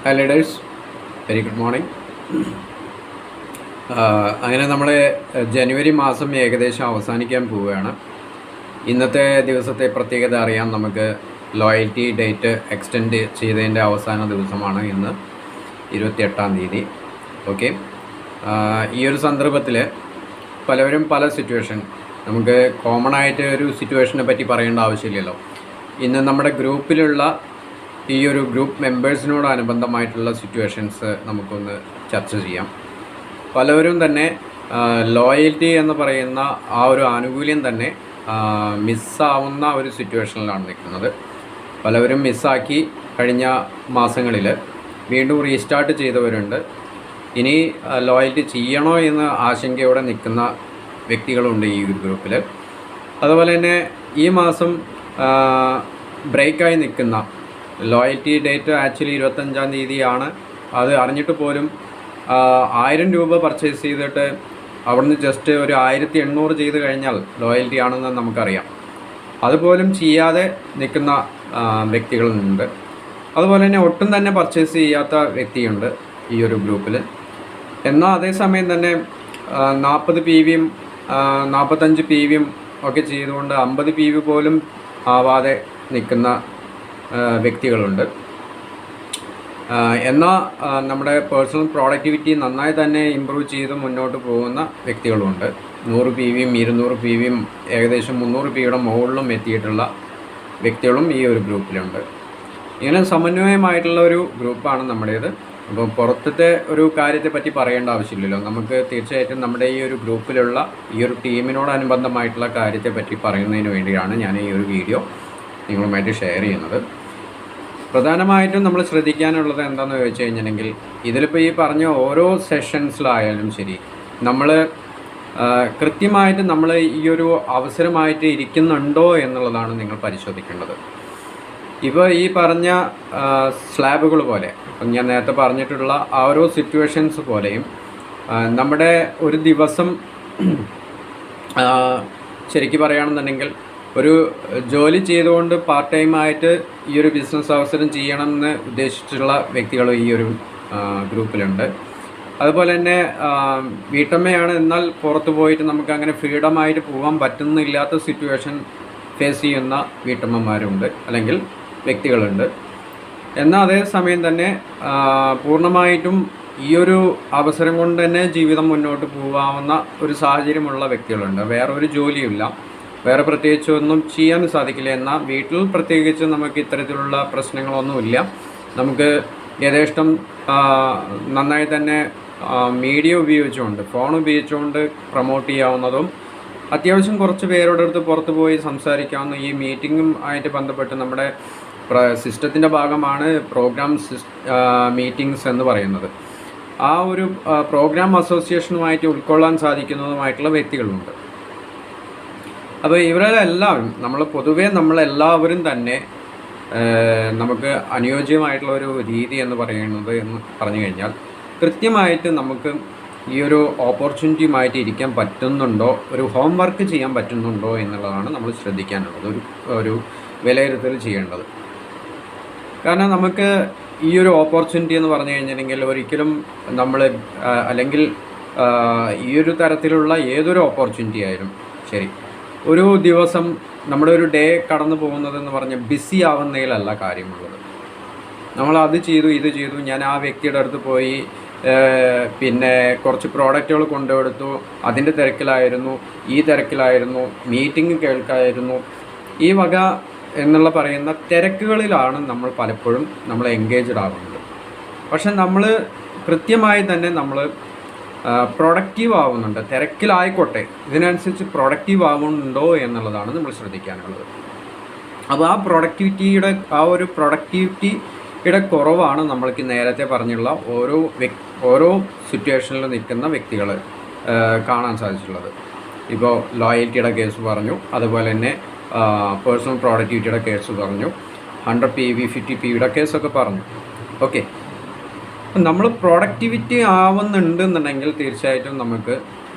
Hi leaders, very good morning. അങ്ങനെ നമ്മൾ ജനുവരി മാസം ഏകദേശം അവസാനിക്കാൻ പോവുകയാണ്. ഇന്നത്തെ ദിവസത്തെ പ്രത്യേകത അറിയാം. നമുക്ക് ലോയൽറ്റി ഡേറ്റ് എക്സ്റ്റെൻഡ് ചെയ്തതിൻ്റെ അവസാന ദിവസമാണ് ഇന്ന് 28-ാം തീയതി. ഓക്കെ, ഈ ഒരു സന്ദർഭത്തിൽ പലവരും പല സിറ്റുവേഷൻ, നമുക്ക് കോമൺ ആയിട്ട് ഒരു സിറ്റുവേഷനെ പറ്റി പറയേണ്ട ആവശ്യമില്ലല്ലോ. ഇന്ന് നമ്മുടെ ഗ്രൂപ്പിലുള്ള ഈ ഒരു ഗ്രൂപ്പ് മെമ്പേഴ്സിനോടനുബന്ധമായിട്ടുള്ള സിറ്റുവേഷൻസ് നമുക്കൊന്ന് ചർച്ച ചെയ്യാം. പലവരും തന്നെ ലോയൽറ്റി എന്ന് പറയുന്ന ആ ഒരു ആനുകൂല്യം തന്നെ മിസ്സാവുന്ന ഒരു സിറ്റുവേഷനിലാണ് നിൽക്കുന്നത്. പലവരും മിസ്സാക്കി കഴിഞ്ഞ മാസങ്ങളിൽ വീണ്ടും റീസ്റ്റാർട്ട് ചെയ്തവരുണ്ട്. ഇനി ലോയൽറ്റി ചെയ്യണോ എന്ന് ആശങ്കയോടെ നിൽക്കുന്ന വ്യക്തികളുണ്ട് ഈ ഗ്രൂപ്പിൽ. അതുപോലെ തന്നെ ഈ മാസം ബ്രേക്കായി നിൽക്കുന്ന, ലോയൽറ്റി ഡേറ്റ് ആക്ച്വലി 25-ാം തീയതിയാണ്. അത് അറിഞ്ഞിട്ട് പോലും 1000 രൂപ പർച്ചേസ് ചെയ്തിട്ട് അവിടുന്ന് ജസ്റ്റ് ഒരു 1800 ചെയ്ത് കഴിഞ്ഞാൽ ലോയൽറ്റി ആണെന്ന് നമുക്കറിയാം. അതുപോലും ചെയ്യാതെ നിൽക്കുന്ന വ്യക്തികളുണ്ട്. അതുപോലെ തന്നെ ഒട്ടും തന്നെ പർച്ചേസ് ചെയ്യാത്ത വ്യക്തിയുണ്ട് ഈ ഒരു ഗ്രൂപ്പിൽ. എന്നാൽ അതേസമയം തന്നെ 40 PVയും 45 PVയും ഒക്കെ ചെയ്തുകൊണ്ട് 50 PV പോലും ആവാതെ നിൽക്കുന്ന വ്യക്തികളുണ്ട്. എന്നാൽ നമ്മുടെ പേഴ്സണൽ പ്രോഡക്റ്റിവിറ്റി നന്നായി തന്നെ ഇമ്പ്രൂവ് ചെയ്ത് മുന്നോട്ട് പോകുന്ന വ്യക്തികളുമുണ്ട്. 100 PVയും 200 PVയും ഏകദേശം 300 PVയുടെ മുകളിലും എത്തിയിട്ടുള്ള വ്യക്തികളും ഈ ഒരു ഗ്രൂപ്പിലുണ്ട്. ഇങ്ങനെ സമന്വയമായിട്ടുള്ള ഒരു ഗ്രൂപ്പാണ് നമ്മുടേത്. അപ്പോൾ പുറത്തത്തെ ഒരു കാര്യത്തെ പറ്റി പറയേണ്ട ആവശ്യമില്ലല്ലോ. നമുക്ക് തീർച്ചയായിട്ടും നമ്മുടെ ഈ ഒരു ഗ്രൂപ്പിലുള്ള ഈ ഒരു ടീമിനോടനുബന്ധമായിട്ടുള്ള കാര്യത്തെ പറ്റി പറയുന്നതിന് വേണ്ടിയാണ് ഞാൻ ഈ ഒരു വീഡിയോ നിങ്ങളുമായിട്ട് ഷെയർ ചെയ്യുന്നത്. പ്രധാനമായിട്ടും നമ്മൾ ശ്രദ്ധിക്കാനുള്ളത് എന്താണെന്ന് ചോദിച്ചു കഴിഞ്ഞിട്ടുണ്ടെങ്കിൽ, ഇതിലിപ്പോൾ ഈ പറഞ്ഞ ഓരോ സെഷൻസിലായാലും ശരി, നമ്മൾ കൃത്യമായിട്ട് നമ്മൾ ഈ ഒരു അവസരമായിട്ട് ഇരിക്കുന്നുണ്ടോ എന്നുള്ളതാണ് നിങ്ങൾ പരിശോധിക്കേണ്ടത്. ഇപ്പോൾ ഈ പറഞ്ഞ സ്ലാബുകൾ പോലെ, ഞാൻ നേരത്തെ പറഞ്ഞിട്ടുള്ള ആ ഓരോ സിറ്റുവേഷൻസ് പോലെയും നമ്മുടെ ഒരു ദിവസം ശരിക്കും പറയുകയാണെന്നുണ്ടെങ്കിൽ ഒരു ജോലി ചെയ്തുകൊണ്ട് പാർട്ട് ടൈമായിട്ട് ഈ ഒരു ബിസിനസ് അവസരം ചെയ്യണമെന്ന് ഉദ്ദേശിച്ചിട്ടുള്ള വ്യക്തികൾ ഈ ഒരു ഗ്രൂപ്പിലുണ്ട്. അതുപോലെ തന്നെ വീട്ടമ്മയാണ്, എന്നാൽ പുറത്ത് പോയിട്ട് നമുക്ക് അങ്ങനെ ഫ്രീഡമായിട്ട് പോകാൻ പറ്റുന്നില്ലാത്ത സിറ്റുവേഷൻ ഫേസ് ചെയ്യുന്ന വീട്ടമ്മമാരുണ്ട്, അല്ലെങ്കിൽ വ്യക്തികളുണ്ട്. എന്നാൽ അതേ സമയം തന്നെ പൂർണ്ണമായിട്ടും ഈ ഒരു അവസരം കൊണ്ട് തന്നെ ജീവിതം മുന്നോട്ട് പോകാവുന്ന ഒരു സാഹചര്യമുള്ള വ്യക്തികളുണ്ട്. വേറൊരു ജോലിയില്ല, വേറെ പ്രത്യേകിച്ച് ഒന്നും ചെയ്യാൻ സാധിക്കില്ല. എന്നാൽ വീട്ടിൽ പ്രത്യേകിച്ച് നമുക്ക് ഇത്തരത്തിലുള്ള പ്രശ്നങ്ങളൊന്നുമില്ല. നമുക്ക് യഥേഷ്ടം നന്നായി തന്നെ മീഡിയ ഉപയോഗിച്ചുകൊണ്ട്, ഫോൺ ഉപയോഗിച്ചുകൊണ്ട് പ്രൊമോട്ട് ചെയ്യാവുന്നതും, അത്യാവശ്യം കുറച്ച് പേരുടെ അടുത്ത് പുറത്ത് പോയി സംസാരിക്കാവുന്ന, ഈ മീറ്റിങ്ങും ആയിട്ട് ബന്ധപ്പെട്ട് നമ്മുടെ സിസ്റ്റത്തിൻ്റെ ഭാഗമാണ് പ്രോഗ്രാം മീറ്റിങ്സ് എന്ന് പറയുന്നത്. ആ ഒരു പ്രോഗ്രാം അസോസിയേഷനുമായിട്ട് ഉൾക്കൊള്ളാൻ സാധിക്കുന്നതുമായിട്ടുള്ള വ്യക്തികളുണ്ട്. അപ്പോൾ ഇവരെല്ലാവരും നമ്മളെല്ലാവരും തന്നെ നമുക്ക് അനുയോജ്യമായിട്ടുള്ള ഒരു രീതി എന്ന് പറഞ്ഞു കഴിഞ്ഞാൽ, കൃത്യമായിട്ട് നമുക്ക് ഈ ഒരു ഓപ്പർച്യൂണിറ്റിയുമായിട്ട് ഇരിക്കാൻ പറ്റുന്നുണ്ടോ, ഒരു ഹോം വർക്ക് ചെയ്യാൻ പറ്റുന്നുണ്ടോ എന്നുള്ളതാണ് നമ്മൾ ശ്രദ്ധിക്കാനുള്ളത്, ഒരു വിലയിരുത്തൽ ചെയ്യേണ്ടത്. കാരണം നമുക്ക് ഈ ഒരു ഓപ്പർച്യൂണിറ്റി എന്ന് പറഞ്ഞു കഴിഞ്ഞിട്ടുണ്ടെങ്കിൽ ഒരിക്കലും നമ്മൾ, അല്ലെങ്കിൽ ഈ ഒരു തരത്തിലുള്ള ഏതൊരു ഓപ്പർച്യൂണിറ്റി ആയാലും ശരി, ഒരു ദിവസം നമ്മുടെ ഒരു ഡേ കടന്നു പോകുന്നതെന്ന് പറഞ്ഞാൽ ബിസി ആവുന്നതിലല്ല കാര്യമുള്ളത്. നമ്മൾ അത് ചെയ്തു, ഇത് ചെയ്തു, ഞാൻ ആ വ്യക്തിയുടെ അടുത്ത് പോയി പിന്നെ കുറച്ച് പ്രോഡക്റ്റുകൾ കൊണ്ടുകൊടുത്തു, അതിൻ്റെ തിരക്കിലായിരുന്നു, ഈ തിരക്കിലായിരുന്നു, മീറ്റിംഗ് കേൾക്കായിരുന്നു, ഈ വക എന്നുള്ള പറയുന്ന തിരക്കുകളിലാണ് നമ്മൾ പലപ്പോഴും എൻഗേജ്ഡ് ആകുന്നത്. പക്ഷെ നമ്മൾ കൃത്യമായി തന്നെ നമ്മൾ പ്രൊഡക്റ്റീവ് ആവുന്നുണ്ട്, തിരക്കിലായിക്കോട്ടെ, ഇതിനനുസരിച്ച് പ്രൊഡക്റ്റീവ് ആവുന്നുണ്ടോ എന്നുള്ളതാണ് നമ്മൾ ശ്രദ്ധിക്കാനുള്ളത്. അപ്പോൾ ആ ഒരു പ്രൊഡക്ടിവിറ്റിയുടെ കുറവാണ് നമ്മൾക്ക് നേരത്തെ പറഞ്ഞുള്ള ഓരോ സിറ്റുവേഷനിൽ നിൽക്കുന്ന വ്യക്തികൾ കാണാൻ സാധിച്ചിട്ടുള്ളത്. ഇപ്പോൾ ലോയൽറ്റിയുടെ കേസ് പറഞ്ഞു, അതുപോലെ തന്നെ പേഴ്സണൽ പ്രോഡക്റ്റിവിറ്റിയുടെ കേസ് പറഞ്ഞു, 100 PV 50 PVയുടെ കേസൊക്കെ പറഞ്ഞു. ഓക്കെ, നമ്മൾ പ്രൊഡക്റ്റിവിറ്റി ആവുന്നുണ്ടെന്നുണ്ടെങ്കിൽ തീർച്ചയായിട്ടും നമുക്ക്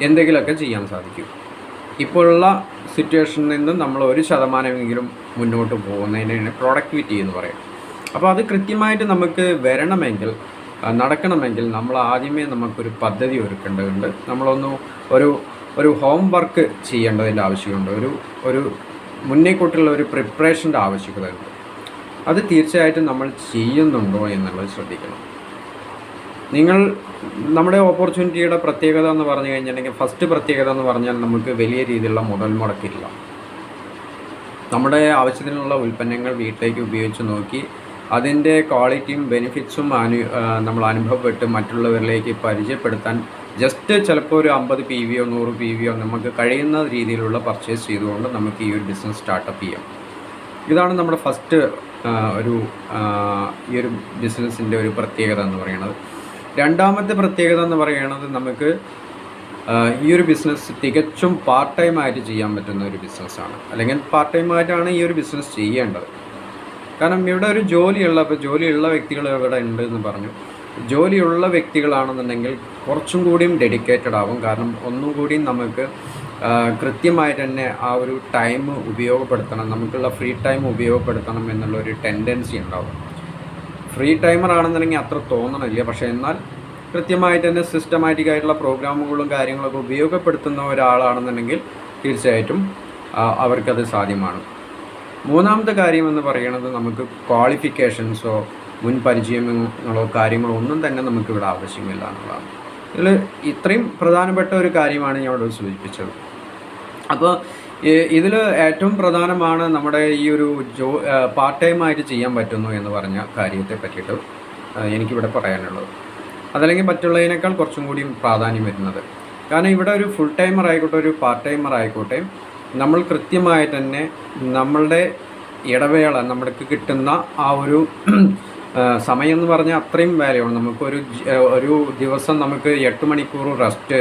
എന്തെങ്കിലുമൊക്കെ ചെയ്യാൻ സാധിക്കും. ഇപ്പോഴുള്ള സിറ്റുവേഷനിൽ നിന്ന് നമ്മൾ 1% മുന്നോട്ട് പോകുന്നതിനാണ് പ്രൊഡക്റ്റിവിറ്റി എന്ന് പറയും. അപ്പോൾ അത് കൃത്യമായിട്ട് നമുക്ക് വരണമെങ്കിൽ, നടക്കണമെങ്കിൽ നമ്മൾ ആദ്യമേ നമുക്കൊരു പദ്ധതി ഒരുക്കേണ്ടതുണ്ട്. നമ്മളൊന്ന് ഒരു ഒരു ഹോം വർക്ക് ചെയ്യേണ്ടതിൻ്റെ ആവശ്യമുണ്ട്. ഒരു മുന്നേക്കൂട്ടുള്ള ഒരു പ്രിപ്പറേഷൻ്റെ ആവശ്യകതയുണ്ട്. അത് തീർച്ചയായിട്ടും നമ്മൾ ചെയ്യുന്നുണ്ടോ എന്നുള്ളത് ശ്രദ്ധിക്കണം. നമ്മുടെ ഓപ്പർച്യൂണിറ്റിയുടെ പ്രത്യേകത എന്ന് പറഞ്ഞു കഴിഞ്ഞിട്ടുണ്ടെങ്കിൽ, ഫസ്റ്റ് പ്രത്യേകത എന്ന് പറഞ്ഞാൽ നമുക്ക് വലിയ രീതിയിലുള്ള മുതൽ മുടക്കില്ല. നമ്മുടെ ആവശ്യത്തിനുള്ള ഉൽപ്പന്നങ്ങൾ വീട്ടിലേക്ക് ഉപയോഗിച്ച് നോക്കി അതിൻ്റെ ക്വാളിറ്റിയും ബെനിഫിറ്റ്സും നമ്മൾ അനുഭവപ്പെട്ട് മറ്റുള്ളവരിലേക്ക് പരിചയപ്പെടുത്താൻ ജസ്റ്റ് ചിലപ്പോൾ ഒരു 50 PV 100 PV നമുക്ക് കഴിയുന്ന രീതിയിലുള്ള പർച്ചേസ് ചെയ്തുകൊണ്ട് നമുക്ക് ഈ ഒരു ബിസിനസ് സ്റ്റാർട്ടപ്പ് ചെയ്യാം. ഇതാണ് നമ്മുടെ ഫസ്റ്റ് ഈ ഒരു ബിസിനസ്സിൻ്റെ ഒരു പ്രത്യേകത എന്ന് പറയുന്നത്. രണ്ടാമത്തെ പ്രത്യേകത എന്ന് പറയുന്നത്, നമുക്ക് ഈ ഒരു ബിസിനസ് തികച്ചും പാർട്ട് ടൈം ആയിട്ട് ചെയ്യാൻ പറ്റുന്ന ഒരു ബിസിനസ്സാണ്. അല്ലെങ്കിൽ പാർട്ട് ടൈം ആയിട്ടാണ് ഈ ഒരു ബിസിനസ് ചെയ്യേണ്ടത്. കാരണം ഇവിടെ ഒരു ജോലിയുള്ള വ്യക്തികൾ ഇവിടെ ഉണ്ട് എന്ന് പറഞ്ഞു. ജോലിയുള്ള വ്യക്തികളാണെന്നുണ്ടെങ്കിൽ കുറച്ചും കൂടിയും ഡെഡിക്കേറ്റഡ് ആവും. കാരണം ഒന്നും കൂടിയും നമുക്ക് കൃത്യമായിട്ട് തന്നെ ആ ഒരു ടൈം ഉപയോഗപ്പെടുത്തണം, നമുക്കുള്ള ഫ്രീ ടൈം ഉപയോഗപ്പെടുത്തണം എന്നുള്ളൊരു ടെൻഡൻസി ഉണ്ടാവും. ഫ്രീ ടൈമർ ആണെന്നുണ്ടെങ്കിൽ അത്ര തോന്നണില്ല, പക്ഷേ എന്നാൽ കൃത്യമായിട്ട് തന്നെ സിസ്റ്റമാറ്റിക് ആയിട്ടുള്ള പ്രോഗ്രാമുകളും കാര്യങ്ങളൊക്കെ ഉപയോഗപ്പെടുത്തുന്ന ഒരാളാണെന്നുണ്ടെങ്കിൽ തീർച്ചയായിട്ടും അവർക്കത് സാധ്യമാണ്. മൂന്നാമത്തെ കാര്യം എന്ന് പറയുന്നത്, നമുക്ക് ക്വാളിഫിക്കേഷൻസോ മുൻ പരിചയങ്ങളോ കാര്യങ്ങളോ ഒന്നും തന്നെ നമുക്കിവിടെ ആവശ്യമില്ല എന്നുള്ളതാണ്. ഇതിൽ ഇത്രയും പ്രധാനപ്പെട്ട ഒരു കാര്യമാണ് ഞാൻ ഇവിടെ സൂചിപ്പിച്ചത്. അപ്പോൾ ഇതിൽ ഏറ്റവും പ്രധാനമാണ് നമ്മുടെ ഈ ഒരു പാർട്ട് ടൈം ആയിട്ട് ചെയ്യാൻ പറ്റുന്നു എന്ന് പറഞ്ഞ കാര്യത്തെ പറ്റിയിട്ട് എനിക്കിവിടെ പറയാനുള്ളത്. അതല്ലെങ്കിൽ മറ്റുള്ളതിനേക്കാൾ കുറച്ചും കൂടി പ്രാധാന്യം വരുന്നത്. കാരണം ഇവിടെ ഒരു ഫുൾ ടൈമർ ആയിക്കോട്ടെ ഒരു പാർട്ട് ടൈമർ ആയിക്കോട്ടെ, നമ്മൾ കൃത്യമായിട്ട് തന്നെ നമ്മളുടെ ഇടവേള, നമുക്ക് കിട്ടുന്ന ആ ഒരു സമയം എന്ന് പറഞ്ഞാൽ അത്രയും വാല്യൂണ്. ഒരു ദിവസം നമുക്ക് 8 മണിക്കൂർ റെസ്റ്റ്,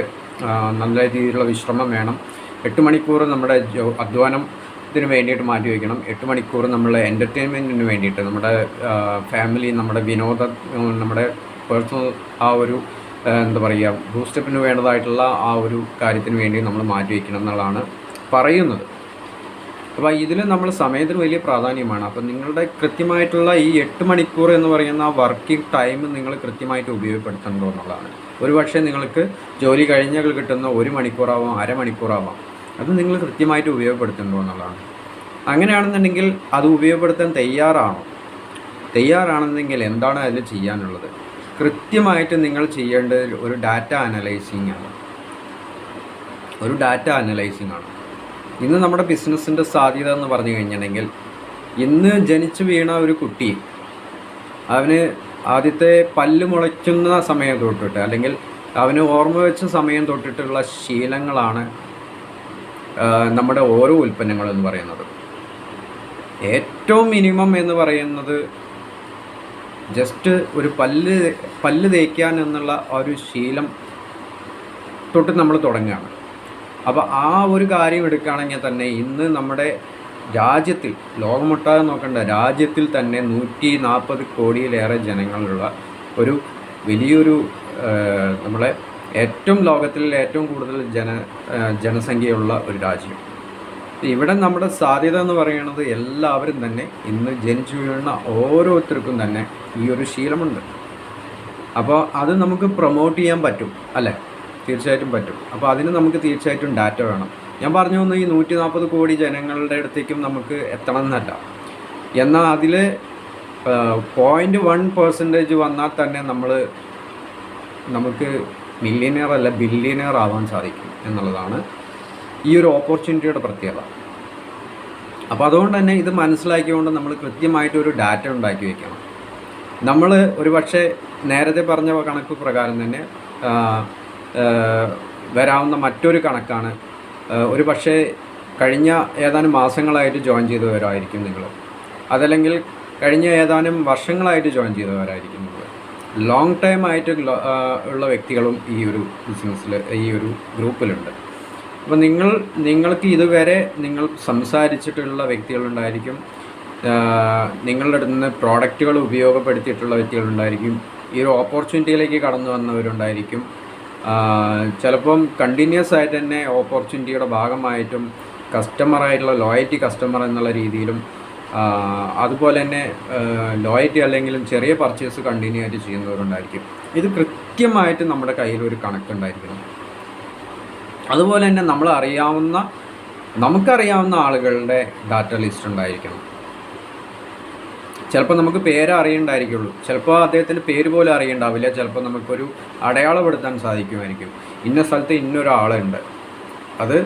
നല്ല രീതിയിലുള്ള വിശ്രമം വേണം. 8 മണിക്കൂർ നമ്മുടെ അധ്വാനത്തിന് വേണ്ടിയിട്ട് മാറ്റി വയ്ക്കണം. 8 മണിക്കൂർ നമ്മൾ എൻ്റർടൈൻമെൻറ്റിന് വേണ്ടിയിട്ട്, നമ്മുടെ ഫാമിലി, നമ്മുടെ വിനോദം, നമ്മുടെ പേഴ്സണൽ ആ ഒരു എന്താ പറയുക ബൂസ്റ്റപ്പിന് വേണ്ടതായിട്ടുള്ള ആ ഒരു കാര്യത്തിന് വേണ്ടി നമ്മൾ മാറ്റി വയ്ക്കണം എന്നുള്ളതാണ് പറയുന്നത്. അപ്പോൾ ഇതിൽ നമ്മൾ സമയത്തിന് വലിയ പ്രാധാന്യമാണ്. അപ്പം നിങ്ങളുടെ കൃത്യമായിട്ടുള്ള ഈ 8 മണിക്കൂർ എന്ന് പറയുന്ന ആ വർക്കിംഗ് ടൈം നിങ്ങൾ കൃത്യമായിട്ട് ഉപയോഗപ്പെടുത്തേണ്ടോ എന്നുള്ളതാണ്. ഒരുപക്ഷെ നിങ്ങൾക്ക് ജോലി കഴിഞ്ഞാൽ കിട്ടുന്ന 1 മണിക്കൂറാവാം, അരമണിക്കൂറാവാം, അത് നിങ്ങൾ കൃത്യമായിട്ട് ഉപയോഗപ്പെടുത്തേണ്ടോ എന്നുള്ളതാണ്. അങ്ങനെയാണെന്നുണ്ടെങ്കിൽ അത് ഉപയോഗപ്പെടുത്താൻ തയ്യാറാണെന്നെങ്കിൽ എന്താണ് അതിൽ ചെയ്യാനുള്ളത്? കൃത്യമായിട്ട് നിങ്ങൾ ചെയ്യേണ്ടത് ഒരു ഡാറ്റ അനലൈസിങ് ആണ്. ഇന്ന് നമ്മുടെ ബിസിനസ്സിൻ്റെ സാധ്യത എന്ന് പറഞ്ഞു കഴിഞ്ഞിട്ടുണ്ടെങ്കിൽ, ഇന്ന് ജനിച്ചു വീണ ഒരു കുട്ടി അവന് ആദ്യത്തെ പല്ല് മുളയ്ക്കുന്ന സമയം തൊട്ടിട്ട്, അല്ലെങ്കിൽ അവന് ഓർമ്മ വെച്ച സമയം തൊട്ടിട്ടുള്ള ശീലങ്ങളാണ് നമ്മുടെ ഓരോ ഉൽപ്പന്നങ്ങളെന്ന് പറയുന്നത്. ഏറ്റവും മിനിമം എന്ന് പറയുന്നത് ജസ്റ്റ് ഒരു പല്ല് തേക്കാൻ എന്നുള്ള ഒരു ശീലം തൊട്ട് നമ്മൾ തുടങ്ങുകയാണ്. അപ്പോൾ ആ ഒരു കാര്യം എടുക്കുകയാണെങ്കിൽ തന്നെ ഇന്ന് നമ്മുടെ രാജ്യത്തിൽ, ലോകമൊട്ടാകെ നോക്കേണ്ട രാജ്യത്തിൽ തന്നെ 140 കോടിയിലേറെ ജനങ്ങളുള്ള ഒരു വലിയൊരു നമ്മളെ ലോകത്തിൽ ഏറ്റവും കൂടുതൽ ജനസംഖ്യയുള്ള ഒരു രാജ്യം. ഇവിടെ നമ്മുടെ സാധ്യത എന്ന് പറയുന്നത് എല്ലാവരും തന്നെ ഇന്ന് ജനിച്ചു വീഴുന്ന ഓരോരുത്തർക്കും തന്നെ ഈ ഒരു ശീലമുണ്ട്. അപ്പോൾ അത് നമുക്ക് പ്രൊമോട്ട് ചെയ്യാൻ പറ്റും അല്ലേ? തീർച്ചയായിട്ടും പറ്റും. അപ്പോൾ അതിന് നമുക്ക് തീർച്ചയായിട്ടും ഡാറ്റ വേണം. ഞാൻ പറഞ്ഞു വന്നു, ഈ 140 കോടി ജനങ്ങളുടെ അടുത്തേക്കും നമുക്ക് എത്തണം എന്നല്ല, എന്നാൽ അതിൽ 0.1% വന്നാൽ തന്നെ നമുക്ക് മില്യണിയർ അല്ല ബില്യണിയർ ആവാൻ സാധിക്കും എന്നുള്ളതാണ് ഈ ഒരു ഓപ്പർച്യൂണിറ്റിയുടെ പ്രത്യേകത. അപ്പോൾ അതുകൊണ്ട് തന്നെ ഇത് മനസ്സിലാക്കിക്കൊണ്ട് നമ്മൾ കൃത്യമായിട്ട് ഒരു ഡാറ്റ ഉണ്ടാക്കി വയ്ക്കണം. നമ്മൾ ഒരു പക്ഷേ നേരത്തെ പറഞ്ഞ കണക്ക് പ്രകാരം തന്നെ വരാവുന്ന മറ്റൊരു കണക്കാണ്, ഒരു പക്ഷേ കഴിഞ്ഞ ഏതാനും മാസങ്ങളായിട്ട് ജോയിൻ ചെയ്തവരായിരിക്കും നിങ്ങൾ, അതല്ലെങ്കിൽ കഴിഞ്ഞ ഏതാനും വർഷങ്ങളായിട്ട് ജോയിൻ ചെയ്തവരായിരിക്കും നിങ്ങൾ. ലോങ് ടൈം ആയിട്ട് ഉള്ള വ്യക്തികളും ഈ ഒരു ബിസിനസ്സിൽ, ഈ ഒരു ഗ്രൂപ്പിലുണ്ട്. അപ്പോൾ നിങ്ങൾക്ക് ഇതുവരെ നിങ്ങൾ സംസാരിച്ചിട്ടുള്ള വ്യക്തികളുണ്ടായിരിക്കും, നിങ്ങളുടെ അടുത്ത് നിന്ന് പ്രോഡക്റ്റുകൾ ഉപയോഗപ്പെടുത്തിയിട്ടുള്ള വ്യക്തികളുണ്ടായിരിക്കും, ഈ ഒരു ഓപ്പർച്യൂണിറ്റിയിലേക്ക് കടന്നു വന്നവരുണ്ടായിരിക്കും, ചിലപ്പം കണ്ടിന്യൂസ് ആയിട്ട് തന്നെ ഓപ്പർച്യൂണിറ്റിയുടെ ഭാഗമായിട്ടും കസ്റ്റമറായിട്ടുള്ള ലോയൽറ്റി കസ്റ്റമർ എന്നുള്ള രീതിയിലും അതുപോലെ തന്നെ ലോയൽറ്റി അല്ലെങ്കിലും ചെറിയ പർച്ചേസ് കണ്ടിന്യൂ ആയിട്ട് ചെയ്യുന്നവരുണ്ടായിരിക്കും. ഇത് കൃത്യമായിട്ട് നമ്മുടെ കയ്യിൽ ഒരു കണക്കുണ്ടായിരിക്കണം. അതുപോലെ തന്നെ നമുക്കറിയാവുന്ന ആളുകളുടെ ഡാറ്റ ലിസ്റ്റ് ഉണ്ടായിരിക്കണം. ചിലപ്പോൾ നമുക്ക് പേര് അറിയണ്ടായിരിക്കുള്ളൂ, ചിലപ്പോൾ അദ്ദേഹത്തിൻ്റെ പേര് പോലും അറിയണ്ടാവില്ല, ചിലപ്പോൾ നമുക്കൊരു അടയാളപ്പെടുത്താൻ സാധിക്കുമായിരിക്കും. ഇന്ന സ്ഥലത്ത് ഇന്നൊരാളുണ്ട്, അത്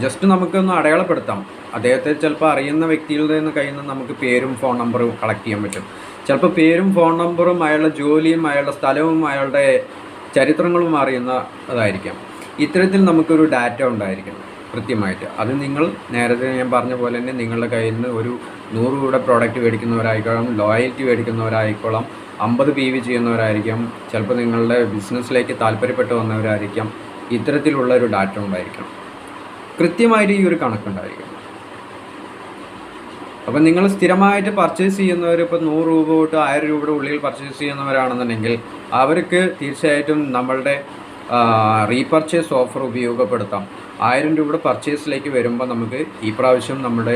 ജസ്റ്റ് നമുക്കൊന്ന് അടയാളപ്പെടുത്താം. അദ്ദേഹത്തെ ചിലപ്പോൾ അറിയുന്ന വ്യക്തികളുടെ കയ്യിൽ നിന്ന് നമുക്ക് പേരും ഫോൺ നമ്പറും കളക്ട് ചെയ്യാൻ പറ്റും. ചിലപ്പോൾ പേരും ഫോൺ നമ്പറും അയാളുടെ ജോലിയും അയാളുടെ സ്ഥലവും അയാളുടെ ചരിത്രങ്ങളും അറിയുന്നതായിരിക്കാം. ഇത്തരത്തിൽ നമുക്കൊരു ഡാറ്റ ഉണ്ടായിരിക്കണം കൃത്യമായിട്ട്. അത് നിങ്ങൾ നേരത്തെ ഞാൻ പറഞ്ഞ പോലെ തന്നെ നിങ്ങളുടെ കയ്യിൽ നിന്ന് ഒരു 100 രൂപയുടെ പ്രോഡക്റ്റ് മേടിക്കുന്നവരായിക്കോളാം, ലോയൽറ്റി മേടിക്കുന്നവരായിക്കോളാം, 50 PV ചെയ്യുന്നവരായിരിക്കാം, ചിലപ്പോൾ നിങ്ങളുടെ ബിസിനസ്സിലേക്ക് താല്പര്യപ്പെട്ട് വന്നവരായിരിക്കാം. ഇത്തരത്തിലുള്ള ഒരു ഡാറ്റ ഉണ്ടായിരിക്കണം, കൃത്യമായിട്ട് ഈ ഒരു കണക്കുണ്ടായിരിക്കണം. അപ്പം നിങ്ങൾ സ്ഥിരമായിട്ട് പർച്ചേസ് ചെയ്യുന്നവർ, ഇപ്പോൾ 100 രൂപ തൊട്ട് 1000 രൂപയുടെ ഉള്ളിൽ പർച്ചേസ് ചെയ്യുന്നവരാണെന്നുണ്ടെങ്കിൽ അവർക്ക് തീർച്ചയായിട്ടും നമ്മളുടെ റീപർച്ചേസ് ഓഫർ ഉപയോഗപ്പെടുത്താം. 1000 രൂപയുടെ പർച്ചേസിലേക്ക് വരുമ്പോൾ നമുക്ക് ഈ പ്രാവശ്യം നമ്മുടെ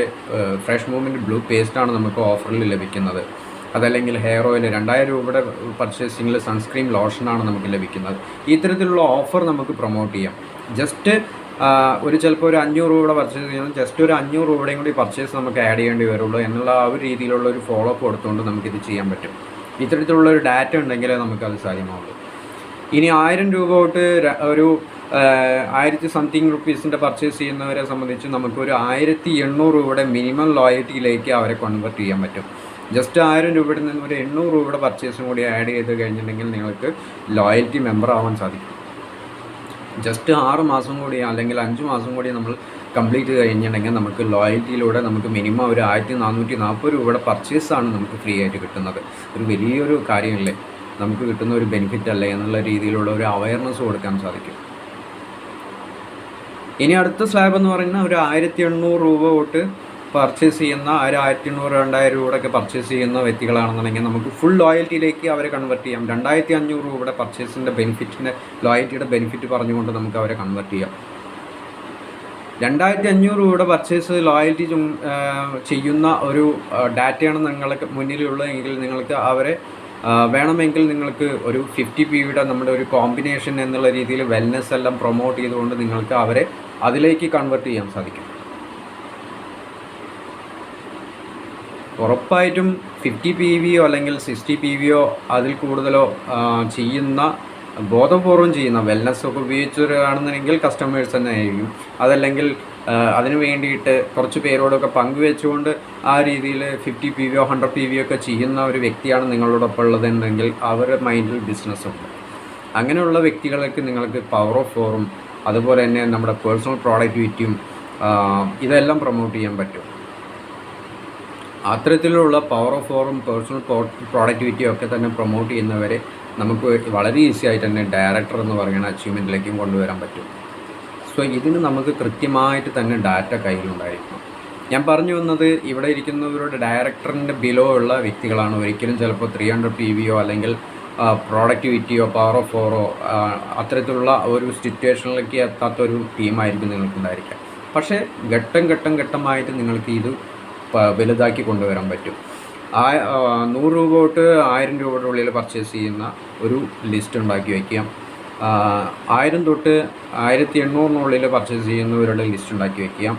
ഫ്രഷ് മൂവ്മെൻറ്റ് ബ്ലൂ പേസ്റ്റാണ് നമുക്ക് ഓഫറിൽ ലഭിക്കുന്നത്. അതല്ലെങ്കിൽ ഹെയർ ഓയിൽ 2000 രൂപയുടെ പർച്ചേസിങ്ങിൽ സൺസ്ക്രീൻ ലോഷനാണ് നമുക്ക് ലഭിക്കുന്നത്. ഇത്തരത്തിലുള്ള ഓഫർ നമുക്ക് പ്രൊമോട്ട് ചെയ്യാം. ജസ്റ്റ് ചിലപ്പോൾ ഒരു 500 രൂപയുടെ പർച്ചേസ് ചെയ്യണം, ജസ്റ്റ് ഒരു 500 രൂപയുടെയും കൂടി പർച്ചേസ് നമുക്ക് ആഡ് ചെയ്യേണ്ടി വരുള്ളൂ എന്നുള്ള ആ ഒരു രീതിയിലുള്ള ഒരു ഫോളോ അപ്പ് കൊടുത്തുകൊണ്ട് നമുക്കിത് ചെയ്യാൻ പറ്റും. ഇത്തരത്തിലുള്ള ഒരു ഡാറ്റ ഉണ്ടെങ്കിലേ നമുക്കത് സാധ്യമാവുള്ളൂ. ഇനി 1000 രൂപ തൊട്ട് ഒരു 1000 സംതിങ് റുപ്പീസിൻ്റെ പർച്ചേസ് ചെയ്യുന്നവരെ സംബന്ധിച്ച് നമുക്കൊരു 1800 രൂപയുടെ മിനിമം ലോയൽറ്റിയിലേക്ക് അവരെ കൺവേർട്ട് ചെയ്യാൻ പറ്റും. ജസ്റ്റ് 1000 രൂപയുടെ നിന്ന് ഒരു 800 രൂപയുടെ പർച്ചേസും കൂടി ആഡ് ചെയ്ത് കഴിഞ്ഞിട്ടുണ്ടെങ്കിൽ നിങ്ങൾക്ക് ലോയൽറ്റി മെമ്പർ ആവാൻ സാധിക്കും. ജസ്റ്റ് 6 മാസം കൂടി അല്ലെങ്കിൽ 5 മാസം കൂടി നമ്മൾ കംപ്ലീറ്റ് കഴിഞ്ഞിട്ടുണ്ടെങ്കിൽ നമുക്ക് ലോയൽറ്റിയിലൂടെ നമുക്ക് മിനിമം ഒരു 1440 രൂപയുടെ പർച്ചേസാണ് നമുക്ക് ഫ്രീ ആയിട്ട് കിട്ടുന്നത്. ഒരു വലിയൊരു കാര്യമല്ലേ, നമുക്ക് കിട്ടുന്ന ഒരു ബെനിഫിറ്റ് അല്ലേ എന്നുള്ള രീതിയിലുള്ള ഒരു അവയർനെസ് കൊടുക്കാൻ സാധിക്കും. ഇനി അടുത്ത സ്ലാബ് എന്ന് പറയുന്നത് ഒരു 1800 രൂപ തൊട്ട് പർച്ചേസ് ചെയ്യുന്ന 1800 2000 രൂപയൊക്കെ പർച്ചേസ് ചെയ്യുന്ന വ്യക്തികളാണെന്നുണ്ടെങ്കിൽ നമുക്ക് ഫുൾ ലോയൽറ്റിയിലേക്ക് അവരെ കൺവേർട്ട് ചെയ്യാം. 2500 രൂപയുടെ പർച്ചേസിൻ്റെ ലോയൽറ്റിയുടെ ബെനിഫിറ്റ് പറഞ്ഞുകൊണ്ട് നമുക്ക് അവരെ കൺവേർട്ട് ചെയ്യാം. 2500 രൂപയുടെ പർച്ചേസ് ലോയൽറ്റി ചെയ്യുന്ന ഒരു ഡാറ്റയാണ് നിങ്ങൾക്ക് മുന്നിലുള്ളതെങ്കിൽ നിങ്ങൾക്ക് അവരെ വേണമെങ്കിൽ നിങ്ങൾക്ക് ഒരു 50 PVയുടെ നമ്മുടെ ഒരു കോമ്പിനേഷൻ എന്നുള്ള രീതിയിൽ വെൽനെസ് എല്ലാം പ്രൊമോട്ട് ചെയ്തുകൊണ്ട് നിങ്ങൾക്ക് അവരെ അതിലേക്ക് കൺവേർട്ട് ചെയ്യാൻ സാധിക്കും. ഉറപ്പായിട്ടും 50 PVയോ അല്ലെങ്കിൽ 60 PVയോ അതിൽ കൂടുതലോ ചെയ്യുന്ന ബോധപൂർവം ചെയ്യുന്ന വെൽനെസ് ഒക്കെ ഉപയോഗിച്ചവരാണെന്നുണ്ടെങ്കിൽ കസ്റ്റമേഴ്സ് തന്നെ ആയിരിക്കും. അതല്ലെങ്കിൽ അതിന് വേണ്ടിയിട്ട് കുറച്ച് പേരോടൊക്കെ പങ്കുവെച്ചുകൊണ്ട് ആ രീതിയിൽ 50 PVയോ 100 PVയോ ഒക്കെ ചെയ്യുന്ന ഒരു വ്യക്തിയാണ് നിങ്ങളോടൊപ്പം ഉള്ളതെന്നുണ്ടെങ്കിൽ അവരുടെ മൈൻഡിൽ ബിസിനസ്സുണ്ട്. അങ്ങനെയുള്ള വ്യക്തികൾക്ക് നിങ്ങൾക്ക് പവർ ഓഫ് ഫോറും അതുപോലെ തന്നെ നമ്മുടെ പേഴ്സണൽ പ്രോഡക്റ്റിവിറ്റിയും ഇതെല്ലാം പ്രൊമോട്ട് ചെയ്യാൻ പറ്റും. അത്തരത്തിലുള്ള പവർ ഓഫ് ഫോറും പേഴ്സണൽ പ്രോഡക്റ്റിവിറ്റിയും ഒക്കെ തന്നെ പ്രൊമോട്ട് ചെയ്യുന്നവരെ നമുക്ക് വളരെ ഈസി ആയിട്ട് തന്നെ ഡയറക്ടർ എന്ന് പറയുന്ന അച്ചീവ്മെൻറ്റിലേക്കും കൊണ്ടുവരാൻ പറ്റും. സോ ഇതിന് നമുക്ക് കൃത്യമായിട്ട് തന്നെ ഡാറ്റ കയ്യിലുണ്ടായിരിക്കണം. ഞാൻ പറഞ്ഞു വന്നത് ഇവിടെ ഇരിക്കുന്നവരുടെ ഡയറക്ടറിൻ്റെ ബിലോ ഉള്ള വ്യക്തികളാണ്. ഒരിക്കലും ചിലപ്പോൾ 300 PVയോ അല്ലെങ്കിൽ പ്രോഡക്റ്റിവിറ്റിയോ പവർ ഓഫ് ഫോറോ അത്തരത്തിലുള്ള ഒരു സിറ്റുവേഷനിലേക്ക് എത്താത്തൊരു ടീമായിരിക്കും നിങ്ങൾക്കുണ്ടായിരിക്കുക. പക്ഷേ ഘട്ടമായിട്ട് നിങ്ങൾക്ക് ഇത് വലുതാക്കി കൊണ്ടുവരാൻ പറ്റും. 100 രൂപ തൊട്ട് 1000 രൂപയുടെ ഉള്ളിൽ പർച്ചേസ് ചെയ്യുന്ന ഒരു ലിസ്റ്റ് ഉണ്ടാക്കി വയ്ക്കാം. 1000 തൊട്ട് 1800 പർച്ചേസ് ചെയ്യുന്നവരുടെ ലിസ്റ്റ് ഉണ്ടാക്കി വയ്ക്കാം.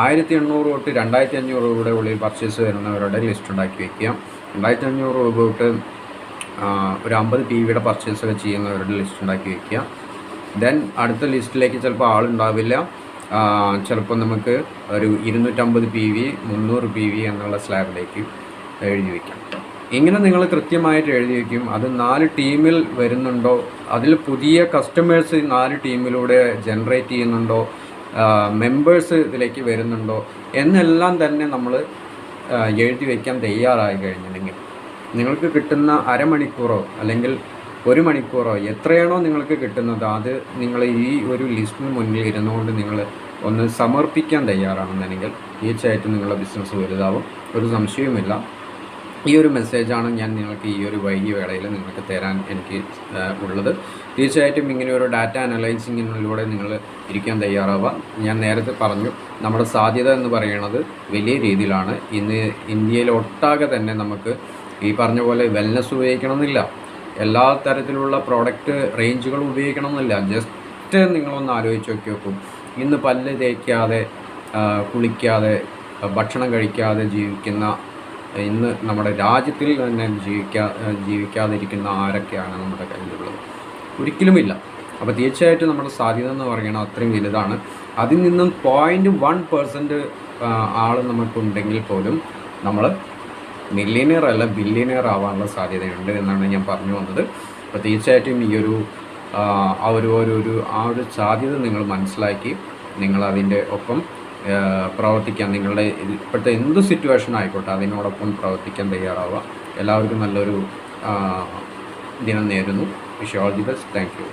1800 തൊട്ട് 2500 രൂപയുടെ ഉള്ളിൽ പർച്ചേസ് വരുന്നവരുടെ ലിസ്റ്റ് ഉണ്ടാക്കി വയ്ക്കാം. 2500 രൂപ തൊട്ട് ഒരു 50 PVയുടെ പർച്ചേസ് ചെയ്യുന്നവരുടെ ലിസ്റ്റ് ഉണ്ടാക്കി വയ്ക്കാം. ദെൻ അടുത്ത ലിസ്റ്റിലേക്ക് ചിലപ്പോൾ ആളുണ്ടാവില്ല, ചിലപ്പോൾ നമുക്ക് ഒരു 250 PV 300 PV എന്നുള്ള സ്ലാബിലേക്ക് എഴുതി വയ്ക്കാം. ഇങ്ങനെ നിങ്ങൾ കൃത്യമായിട്ട് എഴുതി വയ്ക്കും. അത് 4 ടീമിൽ വരുന്നുണ്ടോ, അതിൽ പുതിയ കസ്റ്റമേഴ്സ് 4 ടീമിലൂടെ ജനറേറ്റ് ചെയ്യുന്നുണ്ടോ, മെമ്പേഴ്സ് ഇതിലേക്ക് വരുന്നുണ്ടോ എന്നെല്ലാം തന്നെ നമ്മൾ എഴുതി വയ്ക്കാൻ തയ്യാറായി കഴിഞ്ഞിട്ടുണ്ടെങ്കിൽ നിങ്ങൾക്ക് കിട്ടുന്ന അരമണിക്കൂറോ അല്ലെങ്കിൽ 1 മണിക്കൂറോ എത്രയാണോ നിങ്ങൾക്ക് കിട്ടുന്നത് അത് നിങ്ങൾ ഈ ഒരു ലിസ്റ്റിന് മുന്നിൽ ഇരുന്നുകൊണ്ട് നിങ്ങൾ ഒന്ന് സമർപ്പിക്കാൻ തയ്യാറാണെന്നുണ്ടെങ്കിൽ തീർച്ചയായിട്ടും നിങ്ങളുടെ ബിസിനസ് വലുതാവും, ഒരു സംശയവുമില്ല. ഈ ഒരു മെസ്സേജാണ് ഞാൻ നിങ്ങൾക്ക് ഈ ഒരു വൈകിയ വേളയിൽ നിങ്ങൾക്ക് തരാൻ എനിക്ക് ഉള്ളത്. തീർച്ചയായിട്ടും ഇങ്ങനെ ഒരു ഡാറ്റ അനലൈസിങ്ങിലൂടെ നിങ്ങൾ ഇരിക്കാൻ തയ്യാറാവുക. ഞാൻ നേരത്തെ പറഞ്ഞു, നമ്മുടെ സാധ്യത എന്ന് പറയുന്നത് വലിയ രീതിയിലാണ്. ഇന്ന് ഇന്ത്യയിൽ ഒട്ടാകെ തന്നെ നമുക്ക് ഈ പറഞ്ഞ പോലെ വെൽനസ് ഉപയോഗിക്കണമെന്നില്ല, എല്ലാ തരത്തിലുള്ള പ്രോഡക്റ്റ് റേഞ്ചുകളും ഉപയോഗിക്കണമെന്നില്ല. ജസ്റ്റ് നിങ്ങളൊന്ന് ആലോചിച്ച് നോക്കും, ഇന്ന് പല്ല് തേക്കാതെ കുളിക്കാതെ ഭക്ഷണം കഴിക്കാതെ ജീവിക്കുന്ന, ഇന്ന് നമ്മുടെ രാജ്യത്തിൽ തന്നെ ജീവിക്കാതിരിക്കുന്ന ആരൊക്കെയാണ് നമ്മുടെ കയ്യിലുള്ളത്? ഒരിക്കലുമില്ല. അപ്പോൾ തീർച്ചയായിട്ടും നമ്മുടെ സാധ്യത എന്ന് പറയുന്നത് അത്രയും വലുതാണ്. അതിൽ നിന്നും 0.1% ആൾ നമുക്കുണ്ടെങ്കിൽ പോലും നമ്മൾ മില്യനിയർ അല്ല ബില്യനിയർ ആവാനുള്ള സാധ്യതയുണ്ട് എന്നാണ് ഞാൻ പറഞ്ഞു വന്നത്. അപ്പോൾ തീർച്ചയായിട്ടും ഈ ഒരു ആ ഒരു സാധ്യത നിങ്ങൾ മനസ്സിലാക്കി നിങ്ങളതിൻ്റെ ഒപ്പം പ്രവർത്തിക്കാൻ, നിങ്ങളുടെ ഇപ്പോഴത്തെ എന്ത് സിറ്റുവേഷൻ ആയിക്കോട്ടെ അതിനോടൊപ്പം പ്രവർത്തിക്കാൻ തയ്യാറാവുക. എല്ലാവർക്കും നല്ലൊരു ദിനം നേരുന്നു. Wish you all the best. Thank you.